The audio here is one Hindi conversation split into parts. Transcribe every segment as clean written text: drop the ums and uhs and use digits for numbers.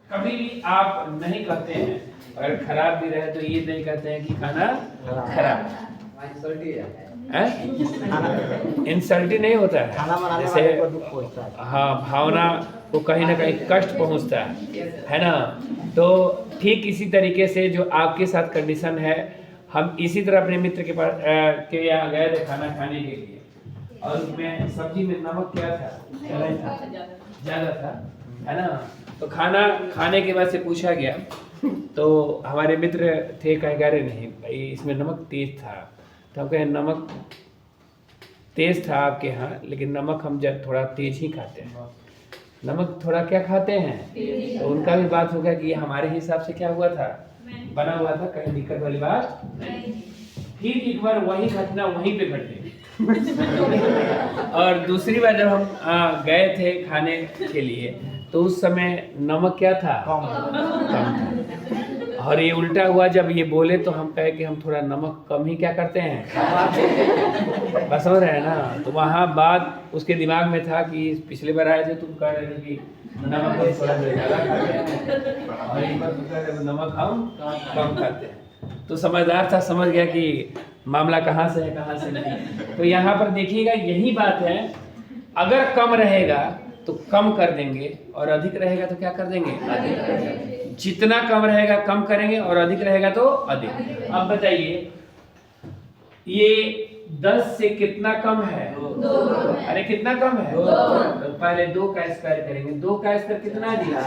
कभी भी आप नहीं कहते हैं, अगर खराब भी रहे तो ये नहीं कहते हैं कि खाना खराब है। इंसल्टी नहीं होता है, खाना बनाने जैसे वाले को दुख पहुंचता है। हाँ, भावना को कहीं ना कहीं कष्ट पहुंचता है ना। तो ठीक इसी तरीके से जो आपके साथ कंडीशन है, हम इसी तरह अपने मित्र के पास के यहाँ गए थे खाना खाने के लिए, और उसमें सब्जी में नमक क्या था, ज़्यादा था, है ना। तो खाना खाने के बाद से पूछा गया, तो हमारे मित्र थे, कह रहे नहीं भाई इसमें नमक तेज था। तो हम कहे नमक तेज था आपके यहाँ, लेकिन नमक हम जब थोड़ा तेज ही खाते हैं, नमक थोड़ा क्या खाते हैं। तो उनका भी बात हो गया कि हमारे हिसाब से क्या हुआ था, बना हुआ था, कहीं दिक्कत वाली बात नहीं। फिर एक बार वही घटना वहीं पे घट गई। और दूसरी बार जब हम गए थे खाने के लिए, तो उस समय नमक क्या था, कम था। और ये उल्टा हुआ, जब ये बोले तो हम कहे कि हम थोड़ा नमक कम ही क्या करते हैं, बस समझ रहे हैं ना। तो वहाँ बात उसके दिमाग में था कि पिछले बार आए थे तुम कह रहे थे कि नमक हम थोड़ा ज़्यादा खाते हैं, और एक बार तुम कह रहे हो नमक हम कम खाते हैं। तो समझदार था, समझ गया कि मामला कहाँ से है कहाँ से नहीं। तो यहाँ पर देखिएगा यही बात है, अगर कम रहेगा तो कम कर देंगे, और अधिक रहेगा तो क्या कर देंगे, अधिक। जितना कम रहेगा कम करेंगे, और अधिक रहेगा तो अधिक। अब बताइए ये 10 से कितना कम है, 2। अरे कितना कम है, 2। तो पहले 2 का स्क्वायर करेंगे, 2 का स्क्वायर कितना दिया,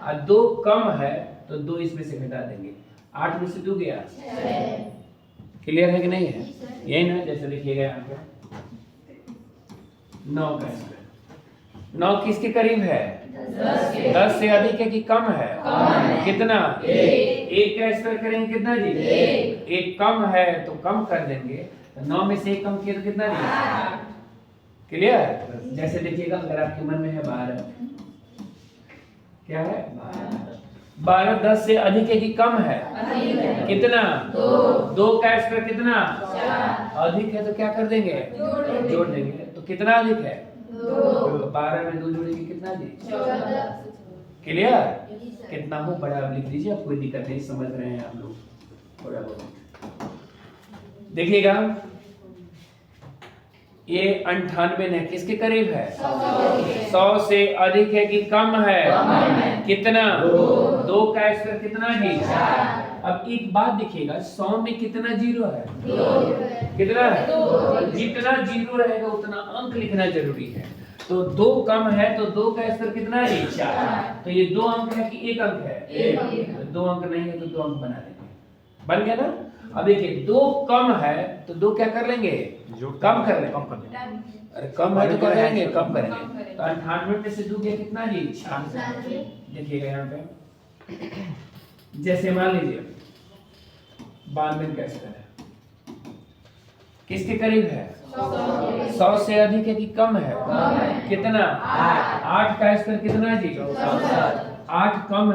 और 2 कम है तो 2 इसमें से घटा देंगे, 8 में से 2 गया, 6। क्लियर है कि नहीं है, यही ना। जैसे देखिएगा यहाँ पे 9 का स्क्वायर, 9 किसके करीब है, 10 से अधिक है कि कम है, कितना, 1 का स्क्वायर करेंगे कितना जी, 1 कम है तो कम कर देंगे, 9 में से 1 कम किया तो कितना जी, क्लियर। जैसे देखिएगा अगर आपके मन में है 12, क्या है 12, 10 से अधिक है कि कम है, कितना, 2 का स्क्वायर कितना, अधिक है तो क्या कर देंगे, जोड़ देंगे। तो कितना अधिक है, 2। 12 में 2 जोड़ेंगे कितना जी, 14। क्लियर। कितना हो बड़ा आप लिख लीजिए, अब कोई दिक्कत नहीं, समझ रहे हैं आप लोग थोड़ा बहुत। देखिएगा ये 98 है, किसके करीब है, 100 से अधिक है कि कम है, कितना, 2 का स्क्वायर कितना जी, 4। अब एक बात देखिएगा, 100 में कितना जीरो है, 2। कितना है, 2। जितना जीरो रहेगा उतना अंक लिखना जरूरी है। तो 2 कम है तो 2 का स्क्वायर कितना है, 4। तो ये 2 अंक है कि 1 अंक है, 1। 2 अंक नहीं है तो 2 अंक बना देंगे, बन गया ना। अब देखिए 2 कम है तो 2 क्या कर लेंगे, कम कर लेंगे। अरे कम है तो क्या करेंगे, कम करेंगे। तो 98 में से 2 गया कितना जी, 96। देखिएगा यहाँ पे, जैसे मान लीजिए 92 का स्क्वायर है, किसके करीब है, 100 से अधिक है कि कम है, कितना, 8 का स्क्वायर कितना जी, 8 कम है